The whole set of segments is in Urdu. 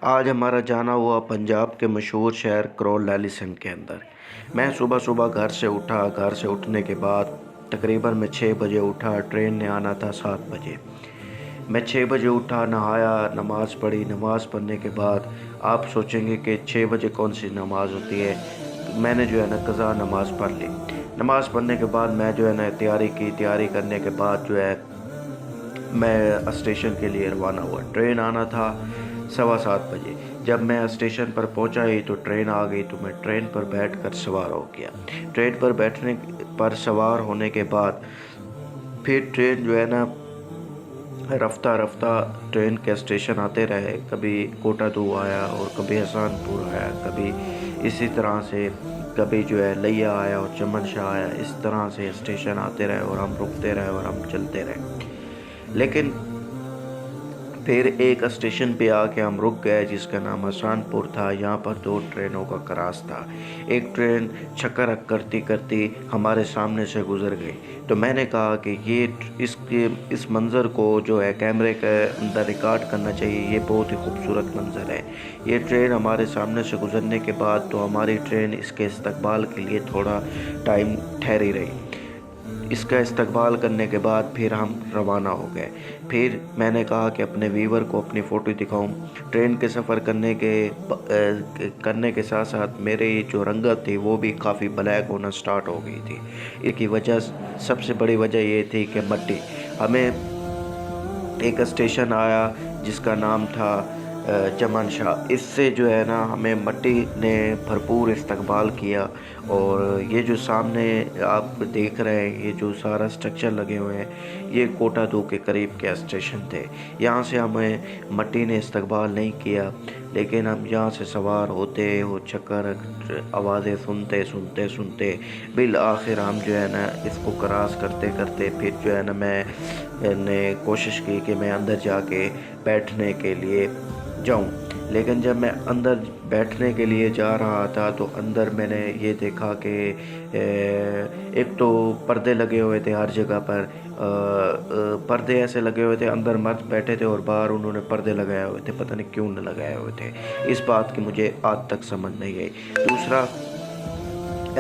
آج ہمارا جانا ہوا پنجاب کے مشہور شہر کرول لیلیسن کے اندر۔ میں صبح صبح گھر سے اٹھا۔ گھر سے اٹھنے کے بعد تقریباً میں 6 بجے اٹھا، ٹرین نے آنا تھا 7 بجے۔ میں 6 بجے اٹھا، نہایا، نماز پڑھی۔ نماز پڑھنے کے بعد آپ سوچیں گے کہ 6 بجے کون سی نماز ہوتی ہے، میں نے جو ہے نا قضا نماز پڑھ لی۔ نماز پڑھنے کے بعد میں جو ہے نا تیاری کی۔ تیاری کرنے کے بعد جو ہے میں اسٹیشن کے لیے روانہ ہوا۔ ٹرین آنا تھا 7:15 بجے۔ جب میں اسٹیشن پر پہنچا ہی تو ٹرین آ گئی، تو میں ٹرین پر بیٹھ کر سوار ہو گیا۔ ٹرین پر بیٹھنے پر سوار ہونے کے بعد پھر ٹرین جو ہے نا رفتہ رفتہ ٹرین کے اسٹیشن آتے رہے۔ کبھی کوٹا دو آیا اور کبھی احسان پور آیا، کبھی اسی طرح سے کبھی جو ہے لیا آیا اور چمن شاہ آیا۔ اس طرح سے اسٹیشن آتے رہے اور ہم رکتے رہے اور ہم چلتے رہے۔ لیکن پھر ایک اسٹیشن پہ آ کے ہم رک گئے جس کا نام احسان پور تھا۔ یہاں پر 2 ٹرینوں کا کراس تھا۔ ایک ٹرین چکر کرتی کرتی ہمارے سامنے سے گزر گئی، تو میں نے کہا کہ اس منظر کو جو ہے کیمرے کے اندر ریکارڈ کرنا چاہیے، یہ بہت ہی خوبصورت منظر ہے۔ یہ ٹرین ہمارے سامنے سے گزرنے کے بعد تو ہماری ٹرین اس کے استقبال کے لیے تھوڑا ٹائم ٹھہری رہی۔ اس کا استقبال کرنے کے بعد پھر ہم روانہ ہو گئے۔ پھر میں نے کہا کہ اپنے ویور کو اپنی فوٹو دکھاؤں۔ ٹرین کے سفر کرنے کے ساتھ ساتھ میری جو رنگت تھی وہ بھی کافی بلیک ہونا سٹارٹ ہو گئی تھی۔ اس کی وجہ سب سے بڑی وجہ یہ تھی کہ مٹی، ہمیں ایک اسٹیشن آیا جس کا نام تھا چمن شاہ۔ اس سے جو ہے نا ہمیں مٹی نے بھرپور استقبال کیا، اور یہ جو سامنے آپ دیکھ رہے ہیں یہ جو سارا سٹرکچر لگے ہوئے ہیں، یہ کوٹا دو کے قریب کے اسٹیشن تھے۔ یہاں سے ہمیں مٹی نے استقبال نہیں کیا، لیکن ہم یہاں سے سوار ہوتے ہو چکر آوازیں سنتے بالآخر ہم جو ہے نا اس کو کراس کرتے کرتے پھر جو ہے نا میں نے کوشش کی کہ میں اندر جا کے بیٹھنے کے لیے جاؤں۔ لیکن جب میں اندر بیٹھنے کے لیے جا رہا تھا تو اندر میں نے یہ دیکھا کہ ایک تو پردے لگے ہوئے تھے ہر جگہ پر۔ پردے ایسے لگے ہوئے تھے، اندر مرد بیٹھے تھے اور باہر انہوں نے پردے لگائے ہوئے تھے، پتہ نہیں کیوں نہ لگائے ہوئے تھے۔ اس بات کی مجھے آج تک سمجھ نہیں آئی۔ دوسرا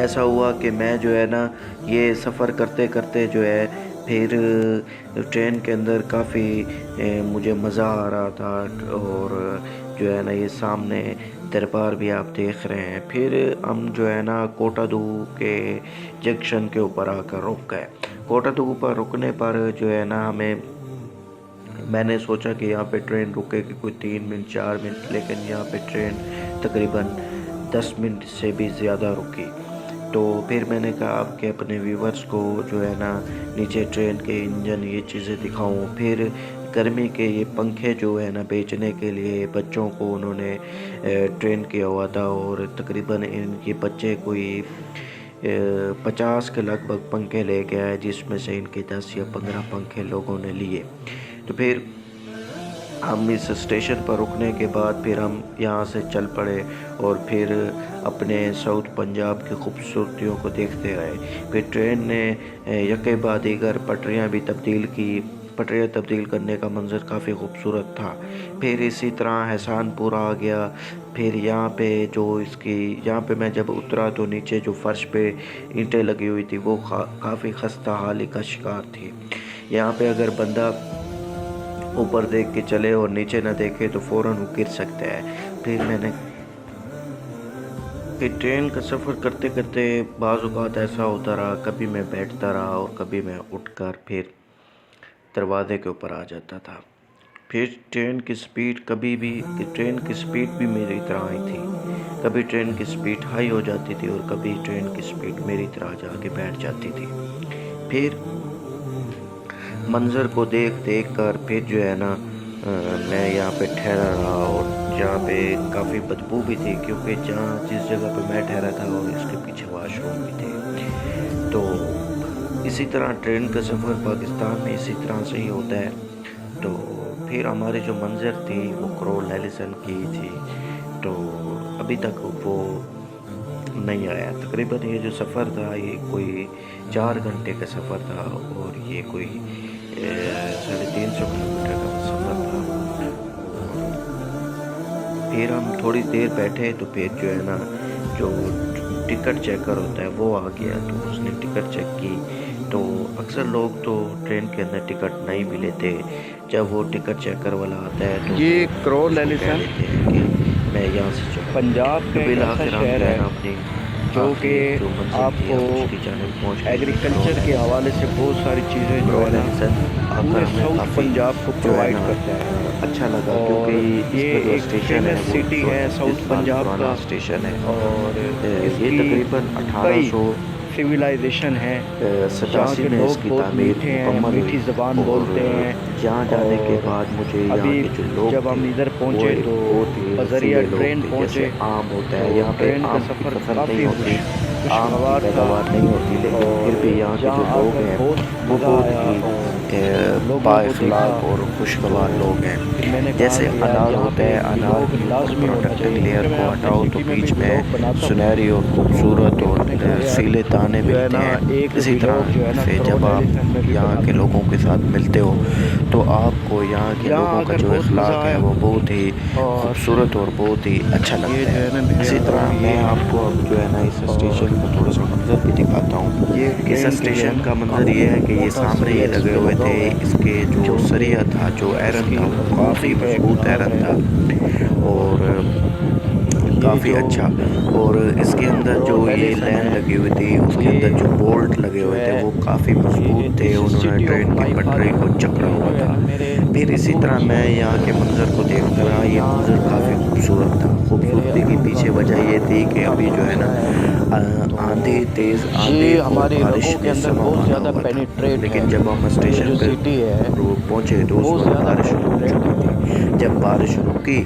ایسا ہوا کہ میں جو ہے نا یہ سفر کرتے کرتے جو ہے پھر ٹرین کے اندر کافی مجھے مزہ آ رہا تھا، اور جو ہے نا یہ سامنے دربار بھی آپ دیکھ رہے ہیں۔ پھر ہم جو ہے نا کوٹا دو کے جنکشن کے اوپر آ کر رک گئے۔ کوٹا دو پر رکنے پر جو ہے نا میں نے سوچا کہ یہاں پہ ٹرین رکے گی کوئی 3 منٹ 4 منٹ، لیکن یہاں پہ ٹرین تقریباً 10 منٹ سے بھی زیادہ رکی۔ تو پھر میں نے کہا کہ اپنے ویورز کو جو ہے نا نیچے ٹرین کے انجن یہ چیزیں دکھاؤں۔ پھر گرمی کے یہ پنکھے جو ہے نا بیچنے کے لیے بچوں کو انہوں نے ٹرین کیا ہوا تھا، اور تقریباً ان کے بچے کوئی 50 کے لگ بھگ پنکھے لے کے آئے، جس میں سے ان کے 10 یا 15 پنکھے لوگوں نے لیے۔ تو پھر ہم اس اسٹیشن پر رکنے کے بعد پھر ہم یہاں سے چل پڑے اور پھر اپنے ساؤتھ پنجاب کی خوبصورتیوں کو دیکھتے رہے۔ پھر ٹرین نے یکے بعد دیگر پٹریاں بھی تبدیل کی۔ پٹریاں تبدیل کرنے کا منظر کافی خوبصورت تھا۔ پھر اسی طرح احسان پور آ گیا۔ پھر یہاں پہ میں جب اترا تو نیچے جو فرش پہ اینٹیں لگی ہوئی تھی وہ کافی خستہ حالی کا شکار تھی۔ یہاں پہ اگر بندہ اوپر دیکھ کے چلے اور نیچے نہ دیکھے تو فوراً وہ گر سکتا ہے۔ پھر ٹرین کا سفر کرتے کرتے بعض اوقات ایسا ہوتا رہا، کبھی میں بیٹھتا رہا اور کبھی میں اٹھ کر پھر دروازے کے اوپر آ جاتا تھا۔ پھر ٹرین کی سپیڈ بھی میری طرح ہی تھی۔ کبھی ٹرین کی سپیڈ ہائی ہو جاتی تھی اور کبھی ٹرین کی سپیڈ میری طرح جا کے بیٹھ جاتی تھی۔ پھر منظر کو دیکھ کر پھر جو ہے نا میں یہاں پہ ٹھہرا رہا، اور جہاں پہ کافی بدبو بھی تھی کیونکہ جس جگہ پہ میں ٹھہرا تھا اور اس کے پیچھے واش روم بھی تھے۔ تو اسی طرح ٹرین کا سفر پاکستان میں اسی طرح سے ہی ہوتا ہے۔ تو پھر ہماری جو منظر تھی وہ کرول لیلیسن کی تھی، تو ابھی تک وہ نہیں آیا۔ تقریباً یہ جو سفر تھا یہ کوئی 4 گھنٹے کا سفر تھا، اور یہ کوئی 350 کلومیٹر کا سفر تھا، اور پھر ہم تھوڑی دیر بیٹھے تو پھر جو ہے نا جو ٹکٹ چیکر ہوتا ہے وہ آ گیا، تو اس نے ٹکٹ چیک کی. تو اکثر لوگ تو ٹرین کے اندر ٹکٹ نہیں بھی لیتے. جب وہ ٹکٹ چیکر والا آتا ہے تو وہ یہ کرول اس کو کہہ ایلیسن دیتے ہیں کہ میں یہاں سے چلوں. پنجاب تو کا ایک ایسا بالآخر ہم شہر جو ہے ہے نا اپنی جو کہ آخری جو منزل آپ تھی کو ہم اس کی جانب پہنچ گئے تھے. ایگریکلچر کے حوالے سے بہت ساری چیزیں جو ہے نا آ کر پورے ہمیں ساؤتھ کافی پنجاب کو جو ہے پرووائڈ نا کرتا ہے. اچھا لگا، اور کیونکہ اس کا یہ جو ایک اسٹیشن ہے فیمس وہ سٹی ہے ساؤتھ 136 سال پنجاب پرانا کا، اسٹیشن ہے. اور اس یہ کی تقریباً کئی 1887 سویلائزیشن ہے. یہاں کے میں اس لوگ کی بہت تعمیر میٹھے ہیں، مکمل ہوئی. میٹھی زبان اور بولتے ہیں. یہاں جانے کے اور بعد مجھے یہاں ابھی کے جو لوگ جب تھے ہم ادھر وہ پہنچے ایک تو بہت ہی بذریعہ رسیلے لوگ ٹرین تھے. جیسے پہنچے آم ہوتا ہے، تو یہاں پہ ٹرین کا آم کی سفر فصل نہیں کافی ہوتی، آم کی خوشگوار تھا. پیداوار نہیں ہوتی، لیکن پھر اور بھی یہاں کے جو یہاں آ لوگ کر ہیں بہت وہ مزہ بہت آیا ہی اور لوگوں با کو دیکھا. اخلاق اور تو خوشگوار لوگ ہیں. پھر میں نے کہا جیسے کہ یار انار یہاں ہوتا پہ ہے، انار ولاگ کے اوپر لازمی ہونا پروٹیکٹنگ چاہیے، لیئر کیونکہ میں کو اپنے ہٹاؤ تو سٹی میں بھی بیچ میں ولاگ بناتا ہوں. سنہری اور تو خوبصورت پھر اور میں نے کہا یار رسیلے تانے جو ہے ملتے نا ہیں. ایک اسی ولاگ جو ہے طرح نا سے کرول جب ایلیسن میں آپ بھی یہاں کے بناتا ہوں. لوگوں کے ساتھ ملتے ہو تو تو آپ کو یہاں کے آ لوگوں کا کر جو بہت مزہ اخلاق ہے آیا. وہ بہت ہی اور خوبصورت اور بہت ہی اچھا یہ لگتا جو ہے. ہے نا میرے اسی ہاتھوں طرح میں میں یہ ہے. آپ کو اب جو ہے نا اس اور اسٹیشن کا تھوڑا سا منظر بھی دکھاتا ہوں. یہ اس ٹرین کے جو ہے اسٹیشن نا کا منظر کافی یہ ہے کہ یہ موٹا سامنے سریا یہ اس لگے پہ ہوئے لگا تھے. ہوا ہے اس کے جو جو کہ سریا تھا، جو اس ایرن کی تھا، وہ کافی حفاظتی کا ایک مضبوط نام ایرن ہے. تھا اور اور یہ کافی جو اچھا. اور اس کے اندر جو کرول یہ ایلیسن لین ہے لگی ہوئی تھی، اس کے اندر یہ جو بولٹ لگے جو ہوئے تھے ہے وہ کافی مضبوط تھے. دس از انہوں نے سٹی آف ٹرین کی مائی پٹری فادر. کو جکڑا یہ ہوا جو ہے تھا. نا میرے پھر اسی ابو طرح کی میں ہے. یہاں کے منظر کو دیکھ کر یہ یہ یہاں منظر جو کافی ہے خوبصورت تھا. میرے خوبصورتی کی ابو کا پیچھے وجہ یہ تھی کہ ابھی کافی جو ہے نا قبضہ ہے. تو آندھی، تیز آندھی یہ اور ہماری بارش رگوں کے نے اندر سما بہت باندھا زیادہ ہوا تھا. پینیٹریٹ ہے. لیکن جب ہم یہ اسٹیشن جو پہ سٹی ہے پہنچے تو اس بہت وقت زیادہ بارش رک پینیٹریٹ چکی ہے. تھی. جب بارش رکی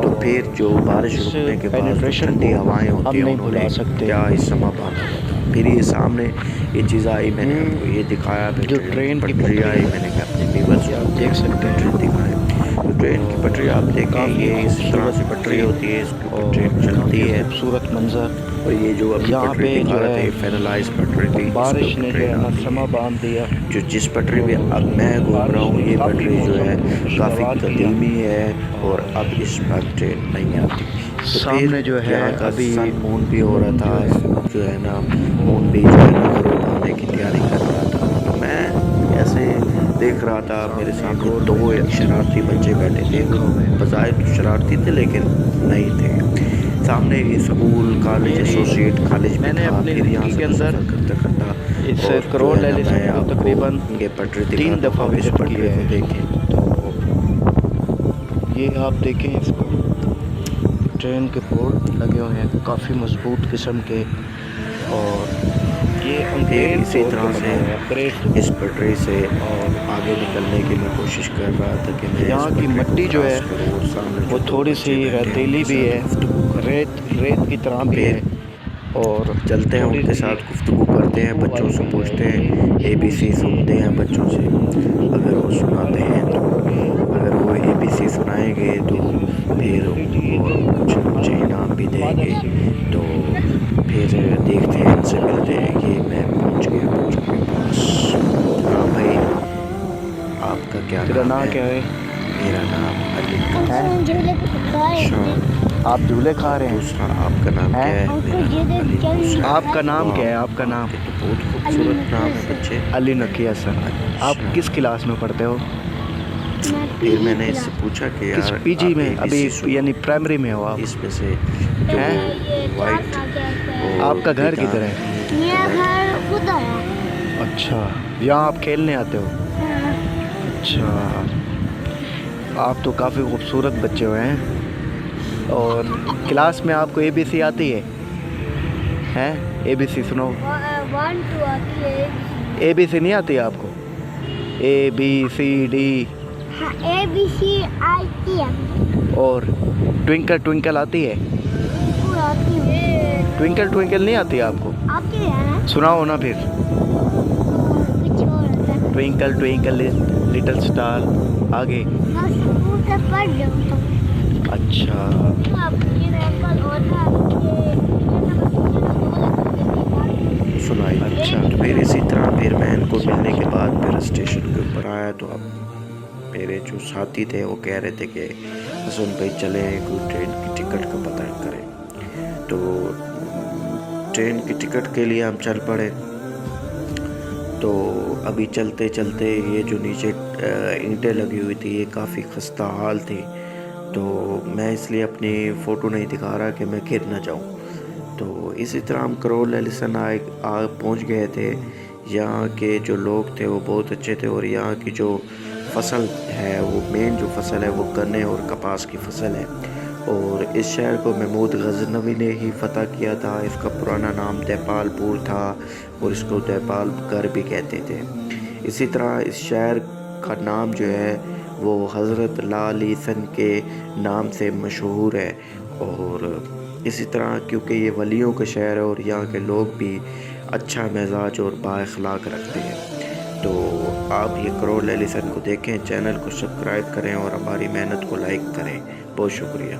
تو پھر اور جو بارش اس رکنے کے بعد جو پینیٹریشن ٹھنڈی کو ہوائیں ہوتی ہم ہیں نہیں انہوں نے بھلا سکتے. کیا ہی سما باندھا ہوا تھا. پھر یہ سامنے یہ چیز آئی، میں نے آپ یہ کو یہ دکھایا. پھر جو ٹرین کی ٹرین پٹری پٹری آئی، ہے میں نے کہا اپنے ویورز یہ کو آپ کہ دیکھ ہم سکتے ہیں. پٹری دکھائیں. تو ٹرین کی پٹری اور آپ دیکھیں، کافی یہ اسی طرح خوبصورت سے پٹری پٹری ہوتی ہے، اس کے اوپر اور ٹرین کافی چلتی ہے. خوبصورت منظر. اور یہ جو ابھی یہاں پٹری پہ دکھا جو رہا تھا ہے یہ فینلائز پٹری تھی، اس کے بارش اوپر نے جو ہے ٹرین نا آتی سما ہے. باندھ دیا. جو جس پٹری پہ اور اب میں گھوم رہا بارش ہوں نے یہ کافی پٹری جو موسم ہے کو کافی خوشگوار کیا. قدیمی ہے اور اب اور اس پر ٹرین نہیں آتی. تو پھر سامنے جو ہے یہاں کا ابھی سن مون بھی ہو رہا مون تھا، جو ہے جو ہے نا وہ مون بھی جو ہے نا غروب آنے کی تیاری کر رہا تھا. تو میں ایسے دیکھ رہا تھا، میرے سامنے ایک اور دو میں نے ایک شرارتی بچے بیٹھے تھے. دیکھا ہوا ہے. بظاہر تو شرارتی تھے لیکن نہیں تھے. سامنے اسکول کالج، ایسوسیٹ کالج بھی میں نے تھا. اپنی پھر یہاں زندگی سے کے میں اندر سفر کرتا کرتا اس اور جو ہے کرول نا ایلیسن میں کو آپ کو تقریباً یہ پٹری 3 دکھاتا ہوں. دفعہ آپ اس وزٹ پٹری کیا کو ہے. دیکھیں. تو یہ آپ دیکھیں اس کو، ٹرین کے بورڈ لگے ہوئے ہیں کافی مضبوط قسم کے. اور یہ پھر انگریز اسی دور کے طرح بنا سے ہوا ہے، انگریز اس دور. پٹری سے اور آگے نکلنے کی میں کوشش کر رہا تھا کہ میں اس یہاں کی پٹری کو مٹی جو ہے کراس کروں اور سامنے جو وہ دو تھوڑی سی بچے بیٹھے ہیں ان ریتیلی کے بھی ساتھ ہے، گفتگو کروں. ریت کی طرح بھی پھر ہے. اور چلتے ہیں، ان تھوڑی کے سی ساتھ گفتگو کرتے ہیں، خوشبو بچوں والی سے بھی ہے. پوچھتے ہیں، یہ اے بی خوشبو اس سی کی سنتے ہیں بچوں سے اگر وہ سناتے ہیں تو. اگر وہ اے بی سی سنائیں گے تو پھر سٹی وہ کچھ مجھے ہماری انعام بھی دیں فادر گے. سٹی. تو پھر دیکھتے ہیں، ان سے ملتے ہیں. یہ میں پہنچ گیا بچوں کے پاس. ہاں بھائی، آپ کا کیا تیرا نام نام ہے؟ کیا ہے؟ میرا نام علی ہیں؟ اچھا. آپ جھولے کھا اور رہے دوسرا آپ کا نام ہیں؟ کیا ہے؟ میرا نام علی حسین آپ ہے. کا نام کیا ہے؟ واہ، آپ کا نام؟ کے تو بہت خوبصورت نام ہے بچے. علی نقی حسن. آپ اچھا. کس کلاس میں پڑھتے ہو؟ پھر میں نے اس سے پوچھا کہ کس یار پی جی آپ میں؟ اے بی ابھی سی سنو. یعنی پرائمری میں ہو آپ؟ اس میں سے جو ہیں؟ وہ وائٹ آپ اور کا گھر کدھر ہے؟ بیدانی کلر. اچھا، یہاں آپ کھیلنے آتے ہو؟ اچھا، آپ تو کافی خوبصورت بچے ہوئے ہیں. اور کلاس میں آپ کو اے بی سی آتی ہے؟ ہیں؟ اے بی سی سنو. 1 2 آتی ہے. اے بی سی نہیں آتی ہے آپ کو؟ اے بی سی ڈی ہاں اے بی سی آتی ہے. اور ٹوئنکل ٹوئنکل آتی ہے؟ بالکل آتی ہے. ٹوئنکل ٹوئنکل نہیں آتی ہے آپ کو؟ آتی ہے. سناؤ نا پھر. کچھ اور ہوتا ہے. Twinkle twinkle little star. آگے. میں اسکول سے پڑھ جاتا ہوں. اچھا. سنائی. اچھا. تو پھر اسی طرح پھر میں ان کو ملنے کے بعد پھر اسٹیشن کے اوپر آیا تو اب میرے جو ساتھی تھے وہ کہہ رہے تھے کہ حسن بھائی چلیں، کوئی ٹرین کی ٹکٹ کا پتہ کریں. تو ٹرین کی ٹکٹ کے لیے ہم چل پڑے. تو ابھی چلتے چلتے یہ جو نیچے اینٹیں لگی ہوئی تھی یہ کافی خستہ حال تھی. تو میں اس لیے اپنی فوٹو نہیں دکھا رہا کہ میں گر نہ جاؤں. تو اسی طرح ہم کرول ایلیسن پہنچ گئے تھے. یہاں کے جو لوگ تھے وہ بہت اچھے تھے، اور یہاں کی جو فصل ہے وہ مین جو فصل ہے وہ گنے اور کپاس کی فصل ہے. اور اس شہر کو محمود غزنوی نے ہی فتح کیا تھا. اس کا پرانا نام دیپال پور تھا اور اس کو دیپال گڑھ بھی کہتے تھے. اسی طرح اس شہر کا نام جو ہے وہ حضرت لالیسن کے نام سے مشہور ہے. اور اسی طرح کیونکہ یہ ولیوں کا شہر ہے اور یہاں کے لوگ بھی اچھا مزاج اور با اخلاق رکھتے ہیں. تو آپ یہ کرول ایلیسن کو دیکھیں، چینل کو سبسکرائب کریں اور ہماری محنت کو لائک کریں. بہت شکریہ.